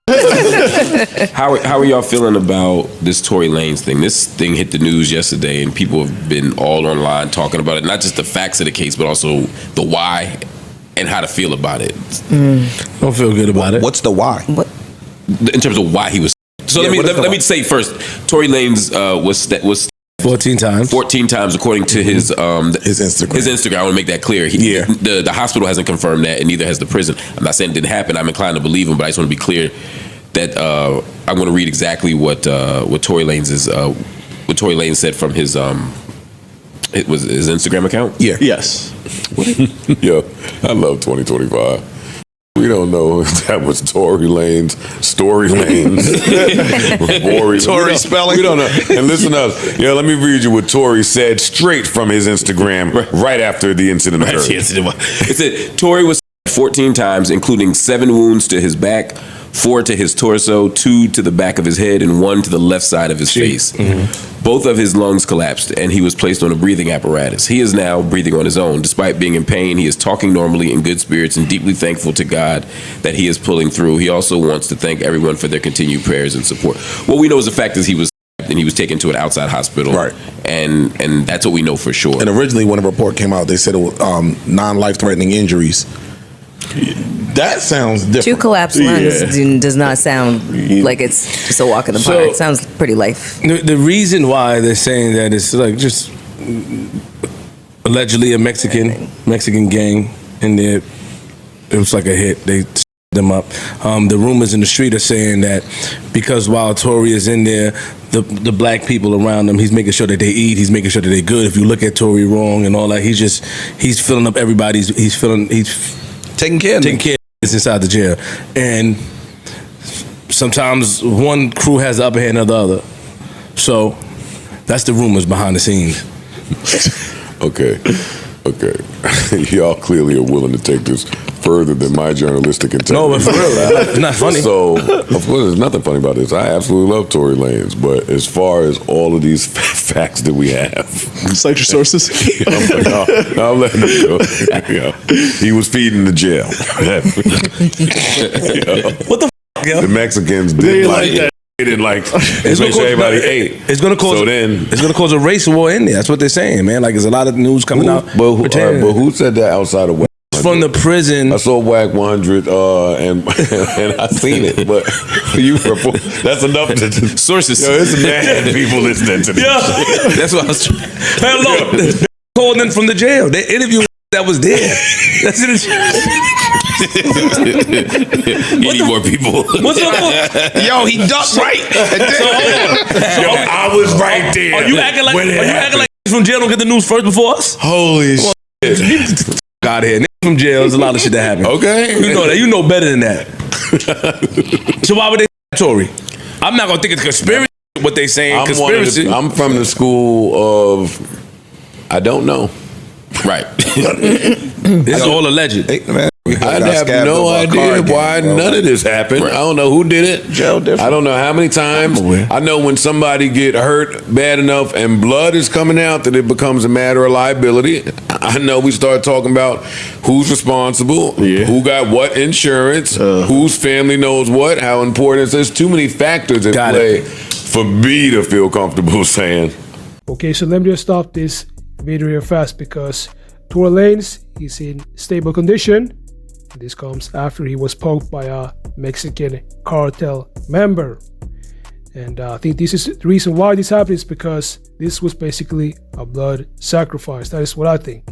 How are y'all feeling about this Tory Lanez thing? This thing hit the news yesterday, and people have been all online talking about it. Not just the facts of the case, but also the why and how to feel about it. Don't feel good about it. What's the why? What? In terms of why he was. So let me say first, Tory Lanez was 14 times. 14 times, according to his Instagram. His Instagram. I want to make that clear. The hospital hasn't confirmed that, and neither has the prison. I'm not saying it didn't happen. I'm inclined to believe him, but I just want to be clear that I'm going to read exactly what Tory Lanez said from his it was his Instagram account. Yeah. Yes. Yeah, I love 2025. We don't know if that was Tory Lanez, Story Lanes, Tory spelling. We don't know. And listen to us. Yeah, let me read you what Tory said straight from his Instagram right after the incident occurred. It said Tory was 14 times, including 7 wounds to his back, 4 to his torso, 2 to the back of his head, and 1 to the left side of his face. Both of his lungs collapsed, and he was placed on a breathing apparatus. He is now breathing on his own. Despite being in pain, he is talking normally, in good spirits, and deeply thankful to God that he is pulling through. He also wants to thank everyone for their continued prayers and support. What we know is the fact is he was taken to an outside hospital. Right. And that's what we know for sure. And originally when the report came out, they said it was non-life-threatening injuries. That sounds different. 2 collapsed lungs does not sound like it's just a walk in the park. It sounds pretty life. The reason why they're saying that is like just allegedly a Mexican gang in there. It was like a hit. They them up. The rumors in the street are saying that because while Tory is in there, the black people around him, he's making sure that they eat. He's making sure that they're good. If you look at Tory wrong and all that, he's filling up everybody's. He's taking care of inside the jail. And sometimes one crew has the upper hand of the other. So that's the rumors behind the scenes. Okay. Y'all clearly are willing to take this further than my journalistic integrity. No, but for real, it's not funny. So, of course, there's nothing funny about this. I absolutely love Tory Lanez, but as far as all of these facts that we have, cite your sources. I'm letting it go. He was feeding the jail. What the f***, yo? The Mexicans didn't like it. They didn't like it. Make sure everybody ate. It's gonna cause a race war in there. That's what they're saying, man. Like there's a lot of news coming out. But who said that outside of WAC? From the prison. I saw WAC 100 and I seen it, but that's enough to sources. Yo, it's mad people listening to this. Yeah. That's what I was trying. Hello, called in from the jail. They interviewed that was there. That's in the jail. You need more people. What's up? Yo, he ducked right. I was right there. Are you acting like from jail don't get the news first before us? Holy shit. Got here. From jail, there's a lot of shit that happened. Okay. You know that. You know better than that. So why would they Tory? I'm not gonna think it's conspiracy. What they saying conspiracy. I'm from the school of I don't know. Right. It's all alleged. Hey, man, I have no idea why none of this happened. Right. I don't know who did it. I don't know how many times. I know when somebody get hurt bad enough and blood is coming out that it becomes a matter of liability. I know we start talking about who's responsible, who got what insurance, whose family knows what, how important it is. There's too many factors in play for me to feel comfortable saying. Okay, so let me just stop this video real fast because Tory Lanez is in stable condition. This comes after he was poked by a Mexican cartel member. And I think this is the reason why this happened is because this was basically a blood sacrifice. That is what I think.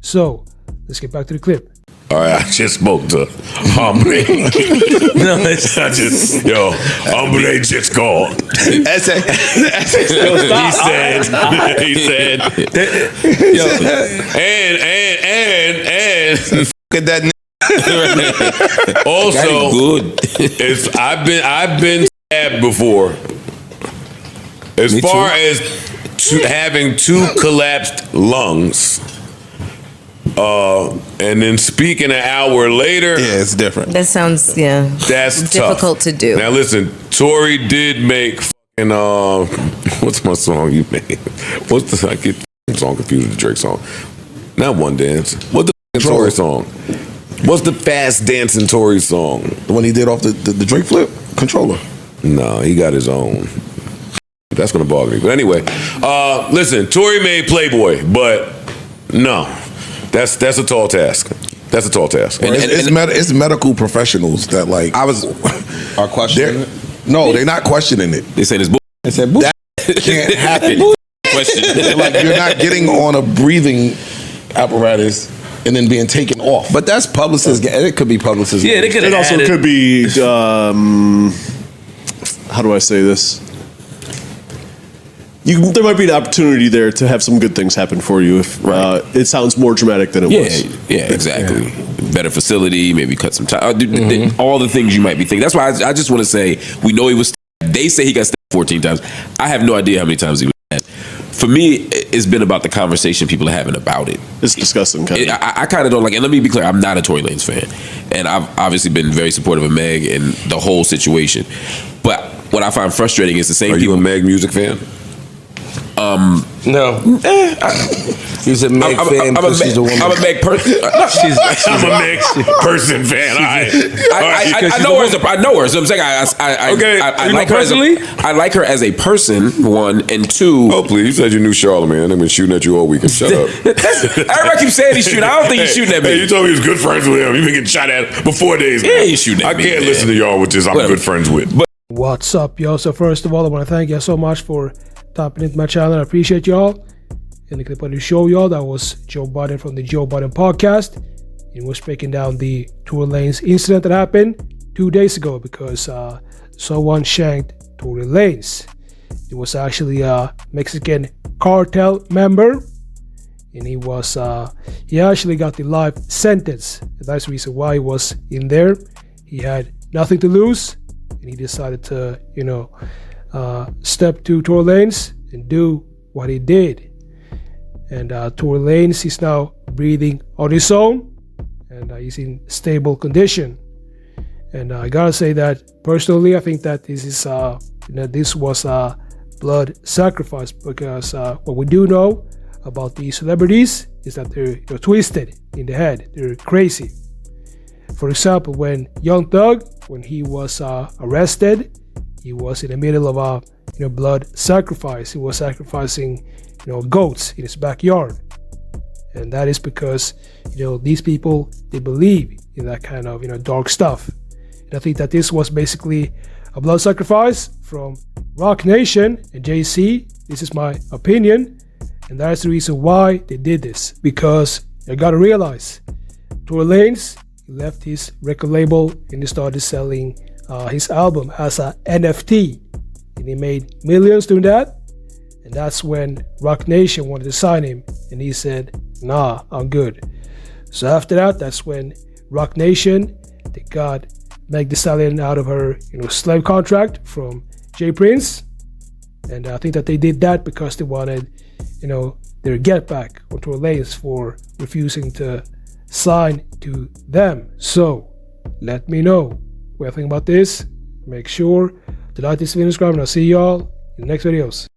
So, let's get back to the clip. All right, I just spoke to Hombre. Hombre just called. He said, Look at that. Also, I've been stabbed before. As far as having 2 collapsed lungs. And then speaking an hour later. Yeah, it's different. That sounds, that's difficult tough to do. Now listen, Tory did make fucking, what's my song you made? I get the song confused with the Drake song. Not One Dance. What's the Tory song? What's the fast dancing Tory song? The one he did off the Drake flip? controller. No, he got his own. That's gonna bother me. But anyway, listen, Tory made Playboy, but no, that's a tall task. That's a tall task. It's medical professionals that like are questioning it. No, they're not questioning it. They say this. They said That can't happen. Question. Like you're not getting on a breathing apparatus and then being taken off. But that's publicist. It could be publicist. Yeah, they could. It also could be. How do I say this? There might be an opportunity there to have some good things happen for you if it sounds more dramatic than it was. Yeah, exactly. Yeah. Better facility, maybe cut some time. All the things you might be thinking. That's why I just want to say we know he was. They say he got stabbed 14 times. I have no idea how many times he was stabbed. For me, it's been about the conversation people are having about it. It's disgusting. I kind of don't like. And let me be clear, I'm not a Tory Lanez fan, and I've obviously been very supportive of Meg and the whole situation. But what I find frustrating is the same. Are people. You a Meg music fan? No. He's a Meg fan because she's a woman. I'm a Meg person. I'm a Meg person fan. I know her. I know her. So I'm saying I like personally. I like her as a person. One and two. Oh please! You said you knew Charlamagne. I've been shooting at you all weekend. Shut up. Everybody keeps saying he's shooting. I don't think he's shooting at me. Hey, you told me he was good friends with him. You've been getting shot at for 4 days. Yeah, he's shooting at me. I can't listen to y'all with this. I'm good friends with. What's up, y'all? So first of all, I want to thank you so much for tapping into my channel. I appreciate y'all. In the clip I to show y'all, that was Joe Budden from the Joe Budden Podcast. He was breaking down the Tory Lanez incident that happened 2 days ago because someone shanked Tory Lanez. It was actually a Mexican cartel member, and he actually got the life sentence. And that's the reason why he was in there. He had nothing to lose, and he decided to, step to Tory Lanez and do what he did. And Tory Lanez is now breathing on his own, and he's in stable condition. And I gotta say that personally, I think that this was a blood sacrifice because what we do know about these celebrities is that they're twisted in the head, they're crazy. For example, when Young Thug, when he was arrested, he was in the middle of a blood sacrifice. He was sacrificing goats in his backyard, and that is because these people, they believe in that kind of dark stuff. And I think that this was basically a blood sacrifice from Rock Nation and JC. This is my opinion, and that is the reason why they did this. Because you gotta realize, Tory Lanez, he left his record label and he started selling his album as a NFT, and he made millions doing that. And that's when Rock Nation wanted to sign him, and he said, "Nah, I'm good." So after that, that's when Rock Nation, they got Meg Thee Stallion out of her slave contract from J Prince, and I think that they did that because they wanted their get back on Tory Lanez for refusing to sign to them. So let me know what you think about this. Make sure to like this video and subscribe, and I'll see y'all in the next videos.